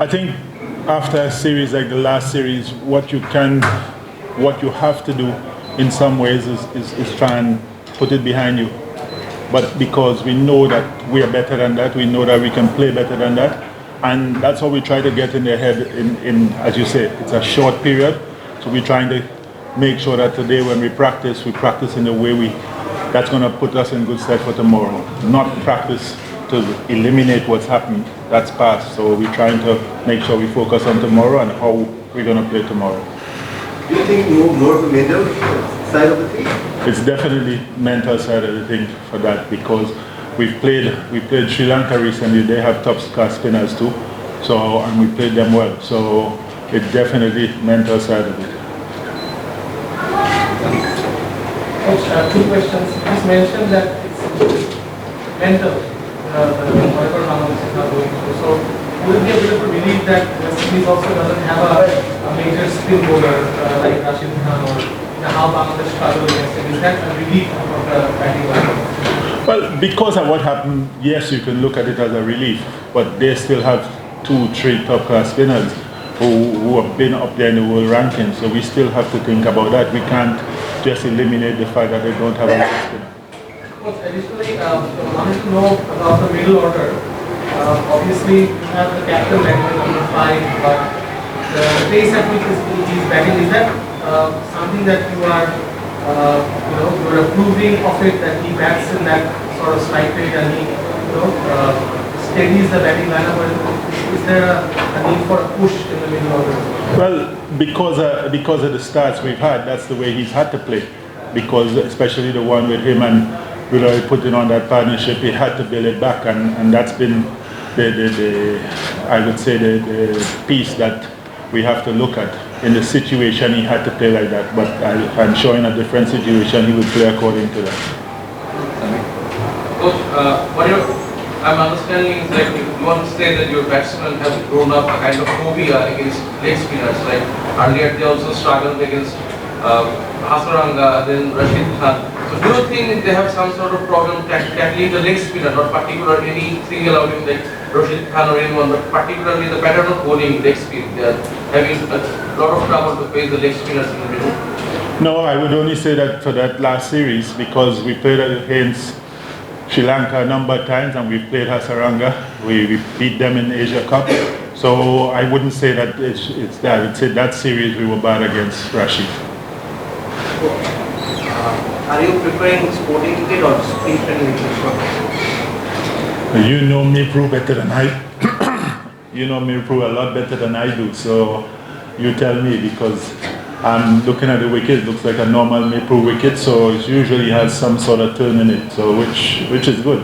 I think after a series like the last series, what you have to do in some ways is try and put it behind you. But because we know that we are better than that, we know that we can play better than that, and that's what we try to get in their head in as you say, it's a short period. So we're trying to make sure that today when we practice in the way that's going to put us in good stead for tomorrow. Not practice to eliminate what's happened, that's past. So we're trying to make sure we focus on tomorrow and how we're going to play tomorrow. Do you think you move more to mental side of the thing? It's definitely mental side of the thing for that, because we played Sri Lanka recently. They have top class spinners too, and we played them well. So it's definitely mental side of it. Coach, two questions. You just mentioned that it's mental, whatever tournaments is not going through. So will it be a bit of a relief that West Indies also doesn't have a major spin bowler like Rashid Khan, or how Bangladesh struggle against it? Is that a relief of the batting line? Well, because of what happened, yes, you can look at it as a relief, but they still have 2-3 top class spinners who have been up there in the world ranking. So we still have to think about that. We can't just eliminate the fact that they don't have a good spinner. Coach, additionally, I wanted to know about the middle order. Obviously, you have the captain batting number 5, but the pace at which he's batting, is that something that you are, you're approving of it, that he bats in that sort of strike rate and he, steadies the batting lineup, or is there a need for a push in the middle order? Well, because of the starts we've had, that's the way he's had to play. Because especially the one with him and Willow putting on that partnership, he had to build it back, and that's been the piece that we have to look at. In the situation, he had to play like that, but I'm sure in a different situation, he would play according to that. Coach, I'm understanding is like you want to say that your batsmen have grown up a kind of phobia against leg spinners. Like earlier, they also struggled against Hasaranga, then Rashid Khan. So do you think they have some sort of problem tackling the leg spinner, not particularly any single outing like Rashid Khan or anyone, but particularly the pattern of bowling leg spin? They are having a lot of trouble to face the leg spinners in the middle. No, I would only say that for that last series, because we played against Sri Lanka a number of times and we've played Hasaranga. We beat them in the Asia Cup. So I wouldn't say that it's that. I would say that series we were bad against Rashid. Are you preferring sporting cricket or spin training cricket? You know me, Prue, better than I. You know me, Prue, a lot better than I do. So you tell me, because I'm looking at the wicket. It looks like a normal Maple wicket, so it usually has some sort of turn in it. So which is good.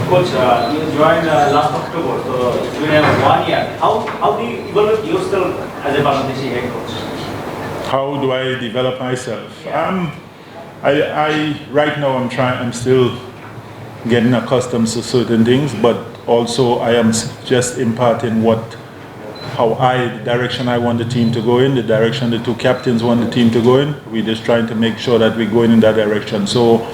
Coach, you joined last October, so it's been 1 year. How do you evaluate yourself as a Bangladeshi head coach? How do I develop myself? I right now I'm still getting accustomed to certain things, but also I am just imparting the direction I want the team to go in, the direction the two captains want the team to go in. We're just trying to make sure that we're going in that direction. So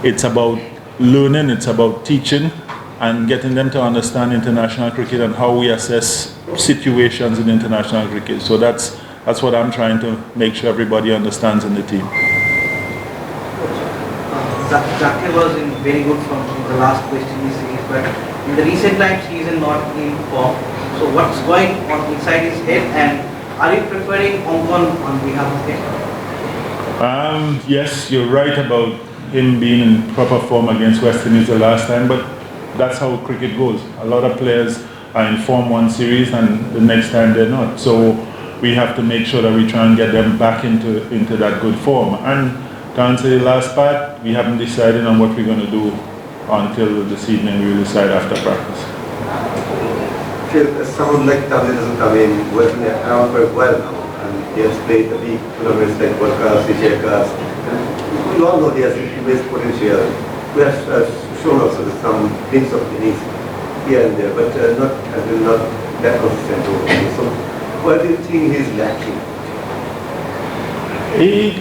it's about learning, it's about teaching, and getting them to understand international cricket and how we assess situations in international cricket. So that's what I'm trying to make sure everybody understands in the team. Zakir was in very good form from the last question he series, but in the recent times he is not in form. So what's going on inside his head, and are you preferring Ongkon on behalf of him? Yes, you're right about him being in proper form against West Indies the last time, but that's how cricket goes. A lot of players are in form one series and the next time they're not. So we have to make sure that we try and get them back into that good form. And to answer the last part, we haven't decided on what we're going to do until this evening. We will decide after practice. Someone like Tamil doesn't come in, working around for a while now, and he has played the big tournaments like World Cups, Asia Cups. We all know he has immense potential. We have shown also some hints of innings here and there, but not that consistent. So, what do you think he's lacking?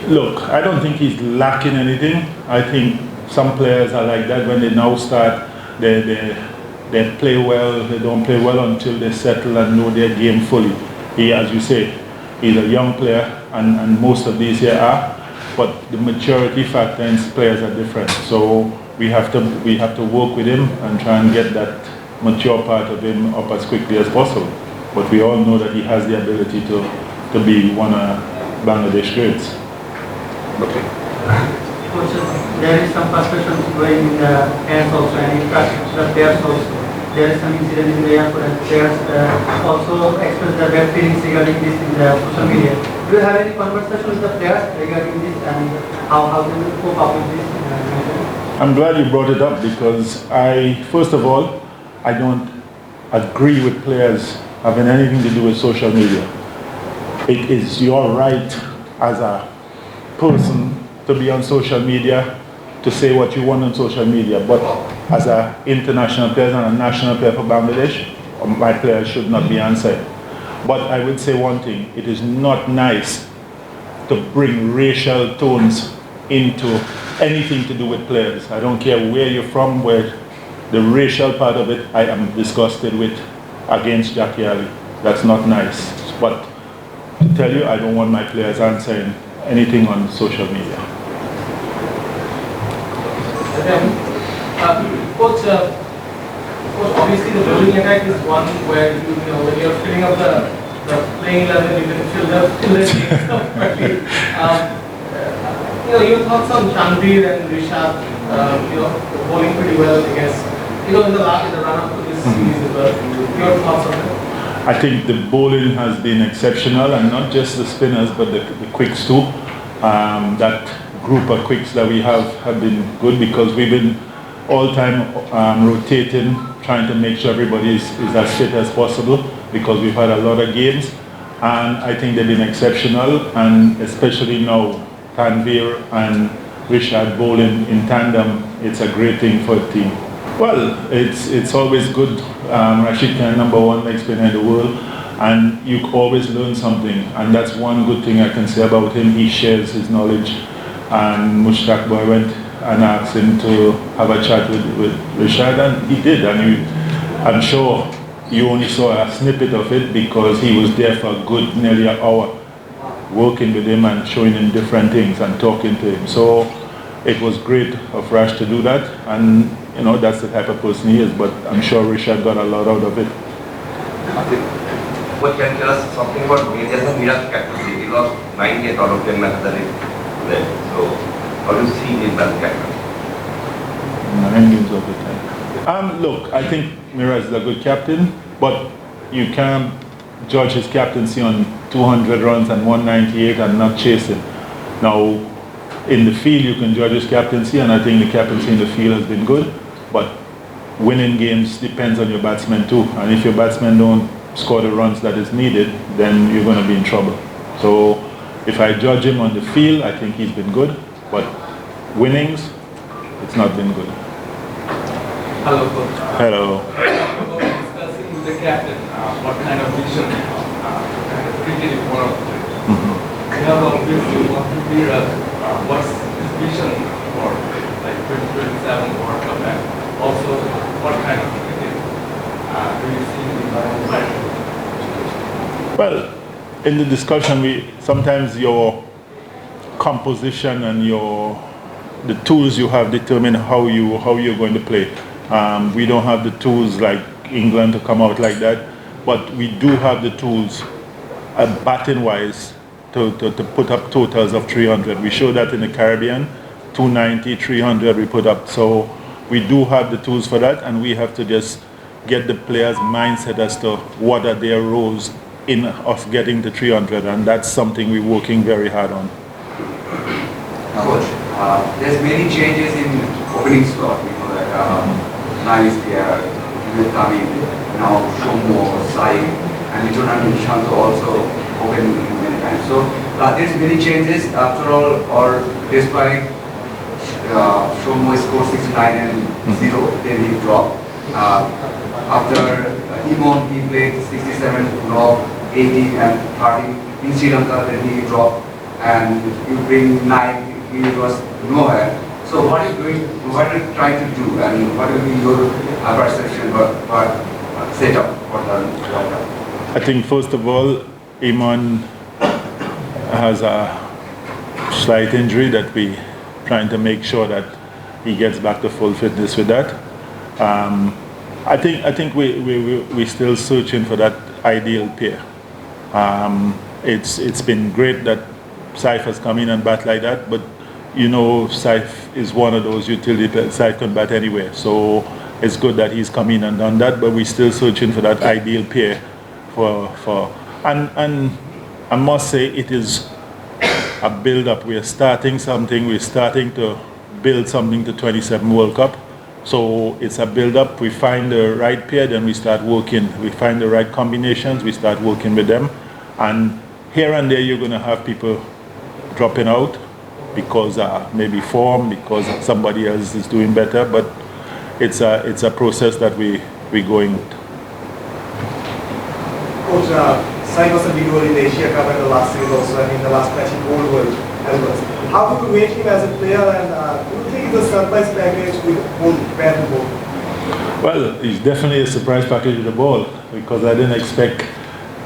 Look, I don't think he's lacking anything. I think some players are like that when they now start. they play well, they don't play well until they settle and know their game fully. He, as you say, he's a young player, and most of these here are, but the maturity factor in players are different. So we have to work with him and try and get that mature part of him up as quickly as possible. But we all know that he has the ability to be one of Bangladesh greats. Okay. Coach, there is some frustration going in the hands also and infrastructure players also. There is some incident in the airport and players also express their bad feelings regarding this in the social media. Do you have any conversation with the players regarding this and how they will cope up with this? I'm glad you brought it up because first of all, I don't agree with players having anything to do with social media. It is your right as a person to be on social media, to say what you want on social media, but as an international player and a national player for Bangladesh, my players should not be answered. But I would say one thing, it is not nice to bring racial tones into anything to do with players. I don't care where you're from, where the racial part of it, I am disgusted with against Jackie Ali. That's not nice. But to tell you, I don't want my players answering anything on social media. Coach, obviously the bowling attack is one where when you're filling up the playing level, you can fill the game properly. Your thoughts on Chandrir and Rishabh, bowling pretty well, I guess. In the run-up to this series as well. Your thoughts on that? I think the bowling has been exceptional, and not just the spinners, but the quicks too. That group of quicks that we have been good because we've been all time rotating, trying to make sure everybody is as fit as possible because we've had a lot of games, and I think they've been exceptional, and especially now Tanvir and Rishad bowling in tandem, it's a great thing for the team. Well, it's always good. Rashid Khan, #1 leg spinner in the world, and you always learn something, and that's one good thing I can say about him. He shares his knowledge, and Mushtaq Boy went and asked him to have a chat with Rishad, and he did, and I'm sure you only saw a snippet of it because he was there for a good nearly an hour working with him and showing him different things and talking to him. So it was great of Rash to do that, and that's the type of person he is, but I'm sure Rishad got a lot out of it. What can you tell us something about Mira's captaincy? He lost 9 out of 10 matches that he played. So how do you see him as captain? 9 games out of 10. Look, I think Mira is a good captain, but you can't judge his captaincy on 200 runs and 198 and not chasing. Now, in the field you can judge his captaincy, and I think the captaincy in the field has been good, but winning games depends on your batsmen too, and if your batsmen don't score the runs that is needed, then you're going to be in trouble. So if I judge him on the field, I think he's been good, but winnings, it's not been good. Hello, Coach. Hello. Discussing with the captain, what kind of vision, cricket you want to play. We have obviously want to be what's his vision for like 2027 World Cup, and also what kind of cricket do you see in the environment? Well, in the discussion, sometimes your composition and the tools you have determine how you're going to play. We don't have the tools like England to come out like that, but we do have the tools, batting wise, to put up totals of 300. We showed that in the Caribbean, 290, 300 we put up. So we do have the tools for that, and we have to just get the players' mindset as to what are their roles in of getting to 300, and that's something we're working very hard on. Coach, there's many changes in opening slot. Nice here, coming now, Shomo, Sai, and Jonathan Shanto also open many times. So there's many changes after all, or despite Shomo scored 69 and 0, then he dropped. After Imon, he played 67, dropped 80 and 30 in Sri Lanka, then he dropped, and you bring 9, he was nowhere. So what are you doing? What are you trying to do? I mean, what will be your perception or setup for the World Cup? I think first of all, Iman has a slight injury that we trying to make sure that he gets back to full fitness with that. I think we still searching for that ideal pair. It's been great that Saif has come in and bat like that, but you know Saif is one of those utility players. Saif can bat anywhere, so it's good that he's come in and done that. But we're still searching for that ideal pair and I must say it is a build-up. We are starting something. We're starting to build something to 27 World Cup. So it's a build-up. We find the right pair, then we start working. We find the right combinations, we start working with them. And here and there, you're going to have people dropping out because maybe form, because somebody else is doing better. But it's a process that we're going with. Coach, Sai was a big role in the Asia Cup and the last series also, and in the last match in Old World as well. How do you rate him as a player, and do you think it's a surprise package with both bat and ball? Well, he's definitely a surprise package with the ball, because I didn't expect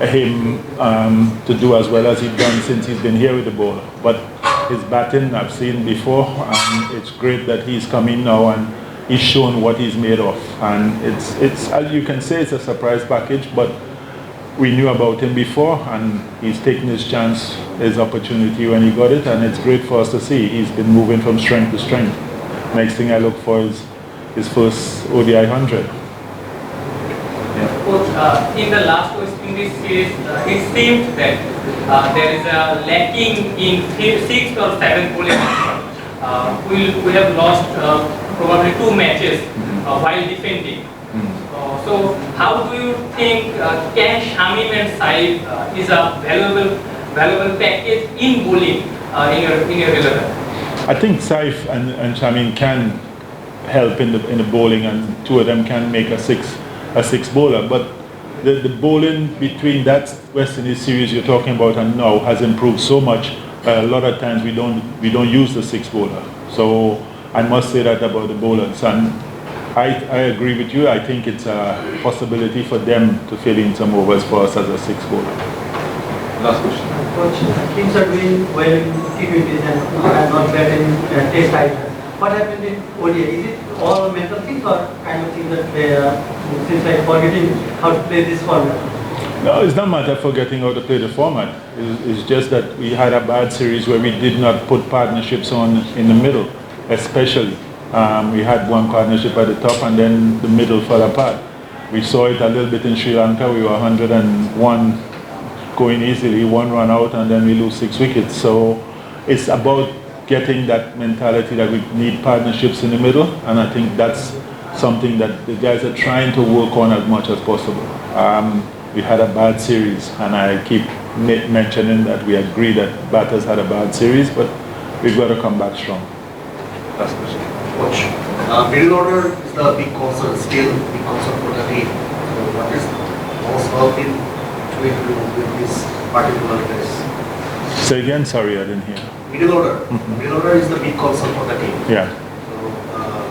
him to do as well as he's done since he's been here with the ball. But his batting I've seen before, and it's great that he's come in now and he's shown what he's made of. And it's as you can say, it's a surprise package, but we knew about him before, and he's taken his chance, his opportunity when he got it, and it's great for us to see. He's been moving from strength to strength. Next thing I look for is his first ODI 100. Coach, in the last West Indies series, it seemed that there is a lacking in 6th or 7th bowling. We have lost probably 2 matches while defending. So how do you think can Shamim and Saif is a valuable package in bowling in your 11? I think Saif and Shamim can help in the bowling, and 2 of them can make a six bowler. But the bowling between that West Indies series you're talking about and now has improved so much. A lot of times we don't use the 6 bowler. So I must say that about the bowlers. And I agree with you. I think it's a possibility for them to fill in some overs for us as a 6 bowler. Last question. Coach, teams are doing well in T20s and not bad in Test either. What happened in ODI? Is it all mental things or kind of things that they seems like forgetting how to play this format? No, it's not a matter of forgetting how to play the format. It's just that we had a bad series where we did not put partnerships on in the middle, especially. We had one partnership at the top and then the middle fell apart. We saw it a little bit in Sri Lanka. We were 101 going easily, 1 run out, and then we lose 6 wickets. So it's about getting that mentality that we need partnerships in the middle, and I think that's something that the guys are trying to work on as much as possible. We had a bad series, and I keep mentioning that we agree that batters had a bad series, but we've got to come back strong. Last question. Coach, middle order is the big concern, still big concern for the team. So what is most helping to do with this particular test? Say again, sorry, I didn't hear. Middle order. Middle order is the big concern for the team. Yeah. So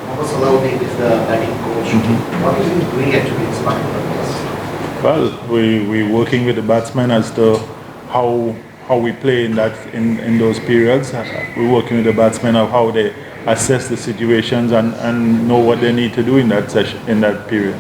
Mohammad Salahuddin is the batting coach. What is he doing actually in this particular test? Well, we're working with the batsmen as to how we play in those periods. We're working with the batsmen of how they assess the situations and know what they need to do in that period.